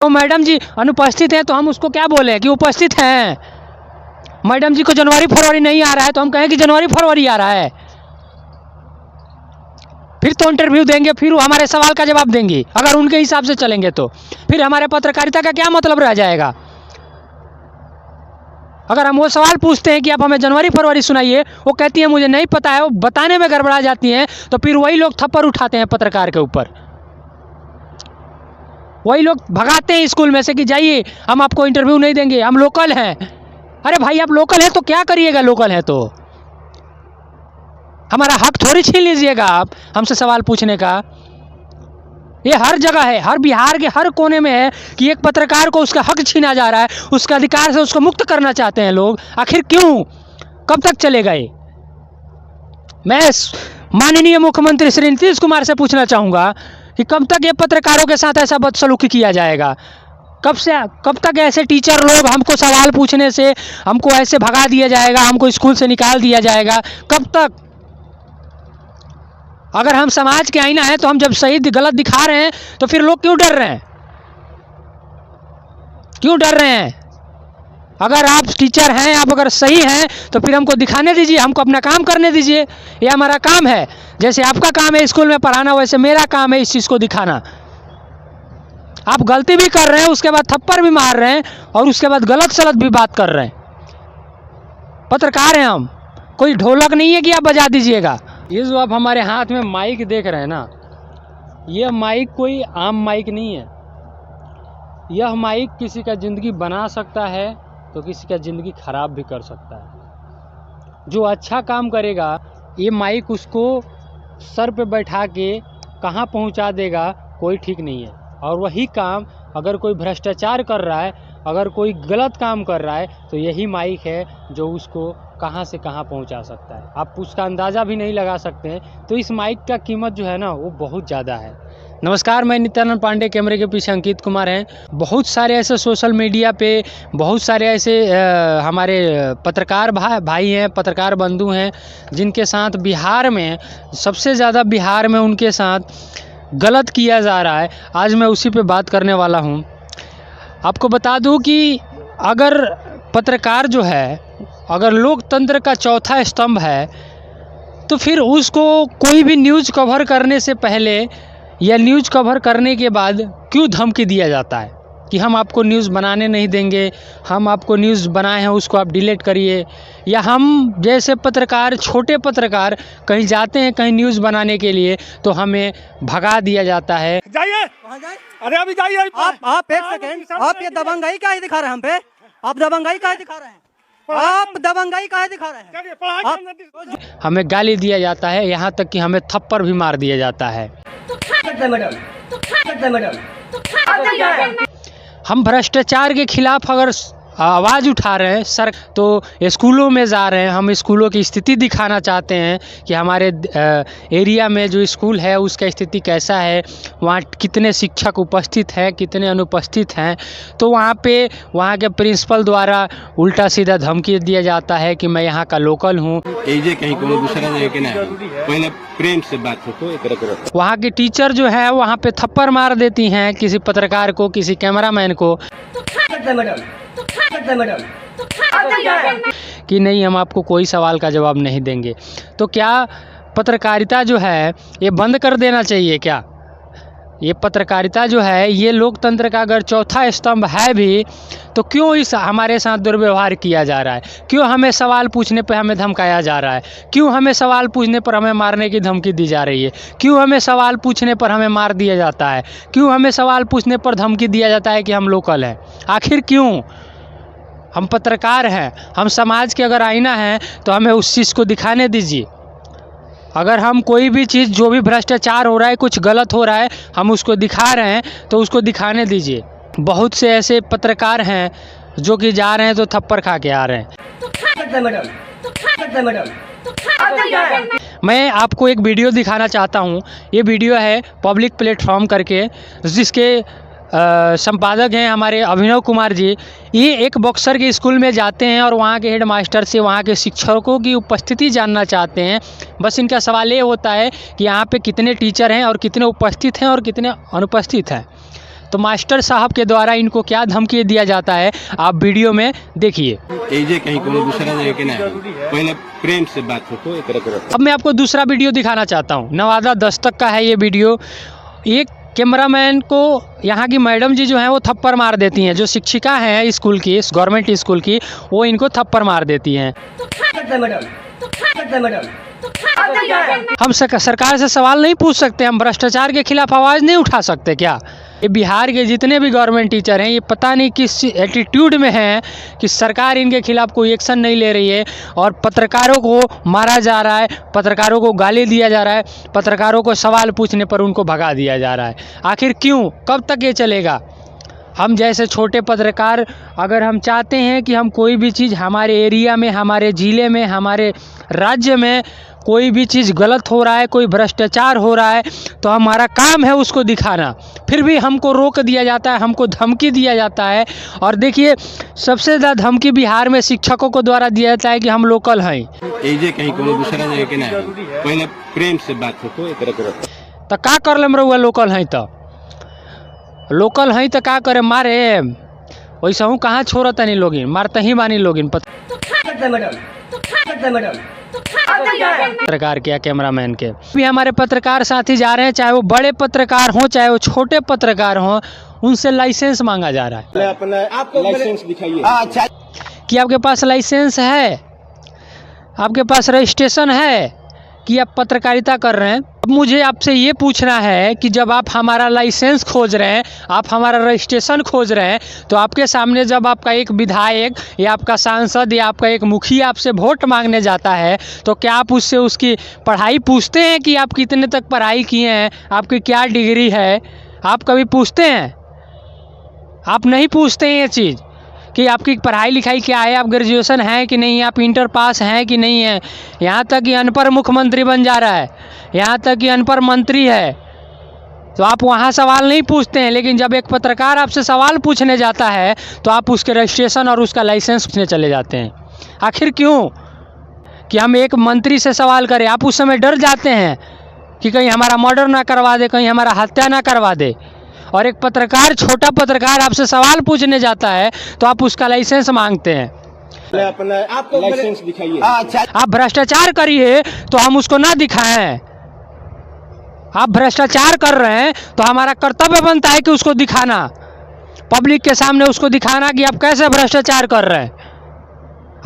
तो मैडम जी अनुपस्थित हैं तो हम उसको क्या बोले कि उपस्थित हैं। मैडम जी को जनवरी फरवरी नहीं आ रहा है तो हम कहें कि जनवरी फरवरी आ रहा है। फिर तो इंटरव्यू देंगे, फिर वो हमारे सवाल का जवाब देंगे। अगर उनके हिसाब से चलेंगे तो फिर हमारे पत्रकारिता का क्या मतलब रह जाएगा। अगर हम वो सवाल पूछते हैं कि आप हमें जनवरी फरवरी सुनाइए, वो कहती है मुझे नहीं पता है, वो बताने में गड़बड़ा जाती हैं, तो फिर वही लोग थप्पड़ उठाते हैं पत्रकार के ऊपर। वही लोग भगाते हैं स्कूल में से कि जाइए हम आपको इंटरव्यू नहीं देंगे, हम लोकल हैं। अरे भाई आप लोकल हैं तो क्या करिएगा, लोकल हैं तो हमारा हक थोड़ी छीन लीजिएगा आप हमसे सवाल पूछने का। ये हर जगह है, हर बिहार के हर कोने में है कि एक पत्रकार को उसका हक छीना जा रहा है, उसका अधिकार से उसको मुक्त करना चाहते हैं लोग। आखिर क्यों, कब तक चलेगा ये? मैं माननीय मुख्यमंत्री श्री नीतीश कुमार से पूछना चाहूँगा कि कब तक ये पत्रकारों के साथ ऐसा बदसलूकी किया जाएगा? कब तक ऐसे टीचर लोग हमको सवाल पूछने से हमको ऐसे भगा दिया जाएगा, हमको स्कूल से निकाल दिया जाएगा? कब तक? अगर हम समाज के आईना है तो हम जब सही गलत दिखा रहे हैं तो फिर लोग क्यों डर रहे हैं? क्यों डर रहे हैं? अगर आप टीचर हैं, आप अगर सही हैं तो फिर हमको दिखाने दीजिए, हमको अपना काम करने दीजिए। ये हमारा काम है। जैसे आपका काम है स्कूल में पढ़ाना, वैसे मेरा काम है इस चीज़ को दिखाना। आप गलती भी कर रहे हैं, उसके बाद थप्पड़ भी मार रहे हैं और उसके बाद गलत सलत भी बात कर रहे हैं। पत्रकार हैं हम, कोई ढोलक नहीं है कि आप बजा दीजिएगा। ये जो आप हमारे हाथ में माइक देख रहे हैं ना, यह माइक कोई आम माइक नहीं है। यह माइक किसी का ज़िंदगी बना सकता है तो किसी का ज़िंदगी ख़राब भी कर सकता है। जो अच्छा काम करेगा ये माइक उसको सर पे बैठा के कहाँ पहुंचा देगा कोई ठीक नहीं है। और वही काम अगर कोई भ्रष्टाचार कर रहा है, अगर कोई गलत काम कर रहा है, तो यही माइक है जो उसको कहाँ से कहाँ पहुंचा सकता है। आप उसका अंदाज़ा भी नहीं लगा सकते हैं। तो इस माइक का कीमत जो है ना वो बहुत ज़्यादा है। नमस्कार, मैं नित्यानंद पांडे, कैमरे के पीछे अंकित कुमार हैं। बहुत सारे ऐसे सोशल मीडिया पे बहुत सारे ऐसे हमारे पत्रकार भाई हैं, पत्रकार बंधु हैं, जिनके साथ बिहार में सबसे ज़्यादा उनके साथ गलत किया जा रहा है। आज मैं उसी पे बात करने वाला हूँ। आपको बता दूँ कि अगर पत्रकार जो है, अगर लोकतंत्र का चौथा स्तंभ है, तो फिर उसको कोई भी न्यूज़ कवर करने से पहले या न्यूज़ कवर करने के बाद क्यों धमकी दिया जाता है कि हम आपको न्यूज़ बनाने नहीं देंगे, हम आपको न्यूज़ बनाए हैं उसको आप डिलीट करिए। या हम जैसे पत्रकार, छोटे पत्रकार कहीं जाते हैं कहीं न्यूज़ बनाने के लिए तो हमें भगा दिया जाता है। जाइए, अरे अभी जाइए। आप एक सेकेंड, आप ये दबंगाई काहे दिखा रहे हैं हम पे? आप दबंगाई काहे दिखा रहे हैं? आप दबंगाई काहे दिखा रहे हैं? हमें गाली दिया जाता है, यहाँ तक कि हमें थप्पड़ भी मार दिया जाता है। हम भ्रष्टाचार के खिलाफ अगर आवाज़ उठा रहे हैं सर, तो स्कूलों में जा रहे हैं, हम स्कूलों की स्थिति दिखाना चाहते हैं कि हमारे एरिया में जो स्कूल है उसका स्थिति कैसा है, वहाँ कितने शिक्षक उपस्थित हैं, कितने अनुपस्थित हैं। तो वहाँ के प्रिंसिपल द्वारा उल्टा सीधा धमकी दिया जाता है कि मैं यहाँ का लोकल हूँ। प्रेम से बात हो। वहाँ के टीचर जो है वहाँ पे थप्पड़ मार देती हैं किसी पत्रकार को, किसी कैमरामैन को कि नहीं हम आपको कोई सवाल का जवाब नहीं देंगे। तो क्या पत्रकारिता जो है ये बंद कर देना चाहिए क्या? ये पत्रकारिता जो है ये लोकतंत्र का अगर चौथा स्तंभ है भी, तो क्यों इस हमारे साथ दुर्व्यवहार किया जा रहा है? क्यों हमें सवाल पूछने पर हमें धमकाया जा रहा है? क्यों हमें सवाल पूछने पर हमें मारने की धमकी दी जा रही है? क्यों हमें सवाल पूछने पर हमें मार दिया जाता है? क्यों हमें सवाल पूछने पर धमकी दिया जाता है कि हम लोकल हैं? आखिर क्यों? हम पत्रकार हैं, हम समाज के अगर आईना हैं तो हमें उस चीज़ को दिखाने दीजिए। अगर हम कोई भी चीज़, जो भी भ्रष्टाचार हो रहा है, कुछ गलत हो रहा है, हम उसको दिखा रहे हैं तो उसको दिखाने दीजिए। बहुत से ऐसे पत्रकार हैं जो कि जा रहे हैं तो थप्पड़ खा के आ रहे हैं। मैं आपको एक वीडियो दिखाना चाहता हूँ। ये वीडियो है पब्लिक प्लेटफॉर्म करके, जिसके संपादक हैं हमारे अभिनव कुमार जी। ये एक बॉक्सर के स्कूल में जाते हैं और वहाँ के हेडमास्टर से वहाँ के शिक्षकों की उपस्थिति जानना चाहते हैं। बस इनका सवाल ये होता है कि यहाँ पे कितने टीचर हैं और कितने उपस्थित हैं और कितने अनुपस्थित हैं। तो मास्टर साहब के द्वारा इनको क्या धमकी दिया जाता है आप वीडियो में देखिए। एजे कहीं कोनो दूसरा जगह के ना पहले प्रेम से बात हो एक रख। अब मैं आपको दूसरा वीडियो दिखाना चाहता हूँ। नवादा दस्तक का है ये वीडियो। एक कैमरामैन को यहाँ की मैडम जी जो हैं वो थप्पड़ मार देती हैं, जो शिक्षिका हैं स्कूल की, इस गवर्नमेंट स्कूल की, वो इनको थप्पड़ मार देती हैं। हम सरकार से सवाल नहीं पूछ सकते? हम भ्रष्टाचार के खिलाफ आवाज़ नहीं उठा सकते क्या? ये बिहार के जितने भी गवर्नमेंट टीचर हैं ये पता नहीं किस एटीट्यूड में हैं कि सरकार इनके खिलाफ कोई एक्शन नहीं ले रही है और पत्रकारों को मारा जा रहा है, पत्रकारों को गाली दिया जा रहा है, पत्रकारों को सवाल पूछने पर उनको भगा दिया जा रहा है। आखिर क्यों? कब तक ये चलेगा? हम जैसे छोटे पत्रकार अगर हम चाहते हैं कि हम कोई भी चीज़ हमारे एरिया में, हमारे ज़िले में, हमारे राज्य में कोई भी चीज़ गलत हो रहा है, कोई भ्रष्टाचार हो रहा है, तो हमारा काम है उसको दिखाना। फिर भी हमको रोक दिया जाता है, हमको धमकी दिया जाता है। और देखिए सबसे ज़्यादा धमकी बिहार में शिक्षकों को द्वारा दिया जाता है कि हम लोकल हैं। एजे कहीं कोनो दूसरा जगह के ना पहले प्रेम से बात हो एक रख। तो का कर लेम रहुआ लोकल हैं? तो लोकल हैं तो का करे? मारे वैसे हूँ कहाँ छोड़ता नहीं लोगिन, मारते ही बानी लोगिन। पत्रकार क्या कैमरामैन के भी हमारे पत्रकार साथी जा रहे हैं, चाहे वो बड़े पत्रकार हों चाहे वो छोटे पत्रकार हों, उनसे लाइसेंस मांगा जा रहा है। अपना लाइसेंस दिखाइए कि आपके पास लाइसेंस है, आपके पास रजिस्ट्रेशन है कि आप पत्रकारिता कर रहे हैं। अब मुझे आपसे ये पूछना है कि जब आप हमारा लाइसेंस खोज रहे हैं, आप हमारा रजिस्ट्रेशन खोज रहे हैं, तो आपके सामने जब आपका एक विधायक या आपका सांसद या आपका एक मुखिया आपसे वोट मांगने जाता है, तो क्या आप उससे उसकी पढ़ाई पूछते हैं कि आप कितने तक पढ़ाई किए हैं, आपकी क्या डिग्री है? आप कभी पूछते हैं? आप नहीं पूछते हैं ये चीज़ कि आपकी पढ़ाई लिखाई क्या है, आप ग्रेजुएशन है कि नहीं, आप इंटर पास हैं कि नहीं है। यहाँ तक कि अनपढ़ मुख्यमंत्री बन जा रहा है, यहाँ तक कि अनपढ़ मंत्री है, तो आप वहाँ सवाल नहीं पूछते हैं। लेकिन जब एक पत्रकार आपसे सवाल पूछने जाता है तो आप उसके रजिस्ट्रेशन और उसका लाइसेंस पूछने चले जाते हैं। आखिर क्यों? कि हम एक मंत्री से सवाल करें, आप उस समय डर जाते हैं कि कहीं हमारा मर्डर ना करवा दे, कहीं हमारा हत्या ना करवा दे। और एक पत्रकार, छोटा पत्रकार आपसे सवाल पूछने जाता है तो आप उसका लाइसेंस मांगते हैं। अपना लाइसेंस दिखाइए। आप भ्रष्टाचार करिए तो हम उसको ना दिखाएं। आप भ्रष्टाचार कर रहे हैं तो हमारा कर्तव्य बनता है कि उसको दिखाना, पब्लिक के सामने उसको दिखाना कि आप कैसे भ्रष्टाचार कर रहे हैं।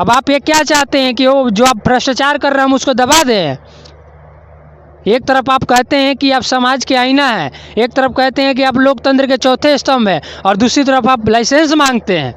अब आप ये क्या चाहते हैं कि वो जो आप भ्रष्टाचार कर रहे हैं हम उसको दबा दें? एक तरफ आप कहते हैं कि आप समाज के आईना हैं, एक तरफ कहते हैं कि आप लोकतंत्र के चौथे स्तंभ हैं, और दूसरी तरफ आप लाइसेंस मांगते हैं।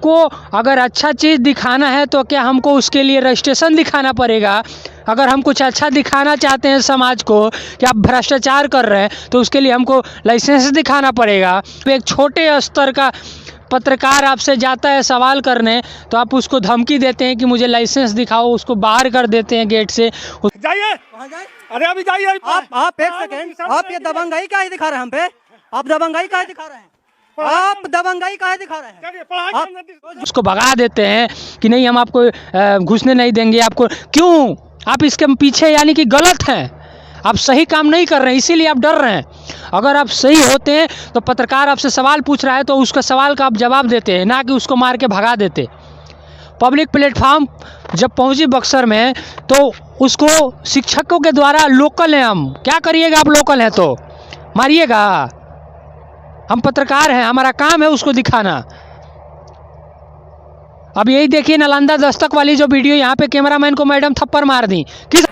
को अगर अच्छा चीज़ दिखाना है तो क्या हमको उसके लिए रजिस्ट्रेशन दिखाना पड़ेगा? अगर हम कुछ अच्छा दिखाना चाहते हैं समाज को कि आप भ्रष्टाचार कर रहे हैं तो उसके लिए हमको लाइसेंस दिखाना पड़ेगा। एक छोटे स्तर का पत्रकार आपसे जाता है सवाल करने तो आप उसको धमकी देते हैं कि मुझे लाइसेंस दिखाओ, उसको बाहर कर देते हैं गेट से। जाइए। कहाँ जाए? अरे अभी जाइए। आप एक सेकेंड, आप ये दबंगाई काहे दिखा रहे हैं हम पे? आप दबंगाई काहे दिखा रहे हैं? आप दबंगाई काहे दिखा रहे हैं? उसको भगा देते हैं कि नहीं हम आपको घुसने नहीं देंगे। आपको क्यों? आप इसके पीछे यानी कि गलत हैं, आप सही काम नहीं कर रहे हैं, इसीलिए आप डर रहे हैं। अगर आप सही होते हैं तो पत्रकार आपसे सवाल पूछ रहा है तो उसका सवाल का आप जवाब देते हैं, ना कि उसको मार के भगा देते। पब्लिक प्लेटफॉर्म जब पहुंची बक्सर में तो उसको शिक्षकों के द्वारा लोकल हैं हम, क्या करिएगा आप लोकल हैं तो मारिएगा? हम पत्रकार हैं, हमारा काम है उसको दिखाना। अब यही देखिए नालंदा दस्तक वाली जो वीडियो, यहाँ पे कैमरामैन को मैडम थप्पड़ मार दी। किस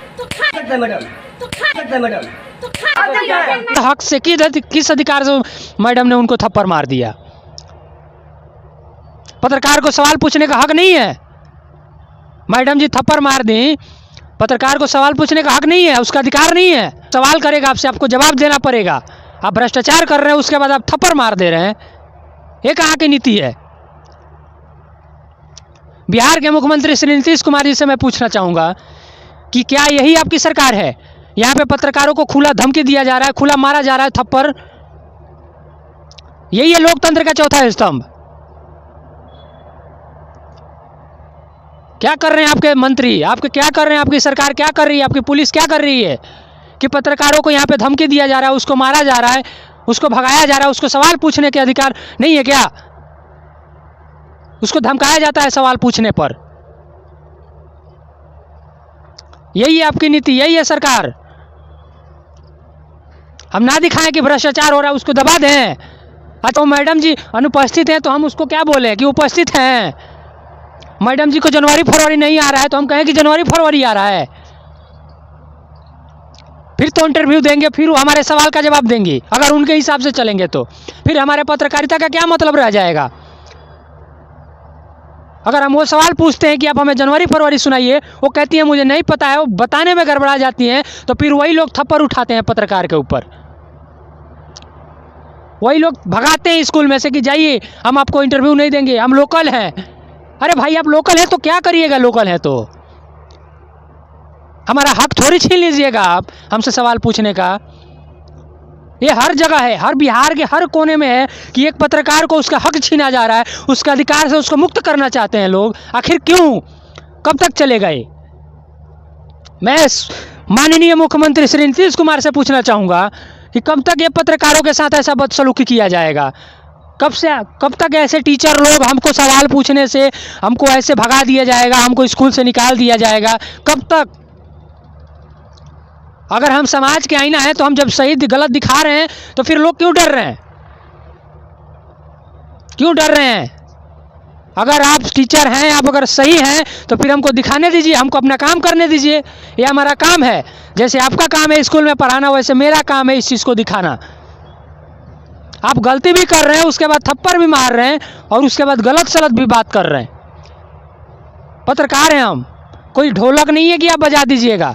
हक से, किस अधिकार से मैडम ने उनको थप्पड़ मार दिया? पत्रकार को सवाल पूछने का हक नहीं है? मैडम जी थप्पड़ मार दी, पत्रकार को सवाल पूछने का हक नहीं है, उसका अधिकार नहीं है। सवाल करेगा आपसे, आपको जवाब देना पड़ेगा। आप भ्रष्टाचार कर रहे हैं उसके बाद आप थप्पड़ मार दे रहे हैं, ये कहाँ की नीति है? बिहार के मुख्यमंत्री श्री नीतीश कुमार जी से मैं पूछना चाहूँगा कि क्या यही आपकी सरकार है? यहाँ पे पत्रकारों को खुला धमकी दिया जा रहा है, खुला मारा जा रहा है थप्पड़, यही है लोकतंत्र का चौथा स्तंभ? क्या कर रहे हैं आपके मंत्री? आपके क्या कर रहे हैं? आपकी सरकार क्या कर रही है? आपकी पुलिस क्या कर रही है कि पत्रकारों को यहाँ पे धमकी दिया जा रहा है, उसको मारा जा रहा है, उसको भगाया जा रहा है, उसको सवाल पूछने के अधिकार नहीं है क्या? उसको धमकाया जाता है सवाल पूछने पर। यही है आपकी नीति, यही है सरकार। हम ना दिखाएं कि भ्रष्टाचार हो रहा है, उसको दबा दें। अच्छा तो मैडम जी अनुपस्थित हैं तो हम उसको क्या बोलें कि उपस्थित हैं? मैडम जी को जनवरी फरवरी नहीं आ रहा है तो हम कहें कि जनवरी फरवरी आ रहा है। फिर तो इंटरव्यू देंगे, फिर वो हमारे सवाल का जवाब देंगी। अगर उनके हिसाब से चलेंगे तो फिर हमारे पत्रकारिता का क्या मतलब रह जाएगा? अगर हम वो सवाल पूछते हैं कि आप हमें जनवरी फरवरी सुनाइए, वो कहती है मुझे नहीं पता है, वो बताने में गड़बड़ा जाती हैं, तो फिर वही लोग थप्पड़ उठाते हैं पत्रकार के ऊपर। वही लोग भगाते हैं स्कूल में से कि जाइए, हम आपको इंटरव्यू नहीं देंगे, हम लोकल हैं। अरे भाई आप लोकल हैं तो क्या करिएगा? लोकल हैं तो हमारा हक थोड़ी छीन लीजिएगा आप हमसे सवाल पूछने का। ये हर जगह है, हर बिहार के हर कोने में है कि एक पत्रकार को उसका हक छीना जा रहा है, उसके अधिकार से उसको मुक्त करना चाहते हैं लोग। आखिर क्यों? कब तक चलेगा ये? मैं माननीय मुख्यमंत्री श्री नीतीश कुमार से पूछना चाहूँगा कि कब तक ये पत्रकारों के साथ ऐसा बदसलूकी किया जाएगा? कब तक ऐसे टीचर लोग हमको सवाल पूछने से हमको ऐसे भगा दिया जाएगा, हमको स्कूल से निकाल दिया जाएगा? कब तक? अगर हम समाज के आईना है तो हम जब सही गलत दिखा रहे हैं तो फिर लोग क्यों डर रहे हैं? क्यों डर रहे हैं? अगर आप टीचर हैं, आप अगर सही हैं तो फिर हमको दिखाने दीजिए, हमको अपना काम करने दीजिए। ये हमारा काम है। जैसे आपका काम है स्कूल में पढ़ाना, वैसे मेरा काम है इस चीज़ को दिखाना। आप गलती भी कर रहे हैं, उसके बाद थप्पड़ भी मार रहे हैं और उसके बाद गलत सलत भी बात कर रहे हैं। पत्रकार हैं हम, कोई ढोलक नहीं है कि आप बजा दीजिएगा।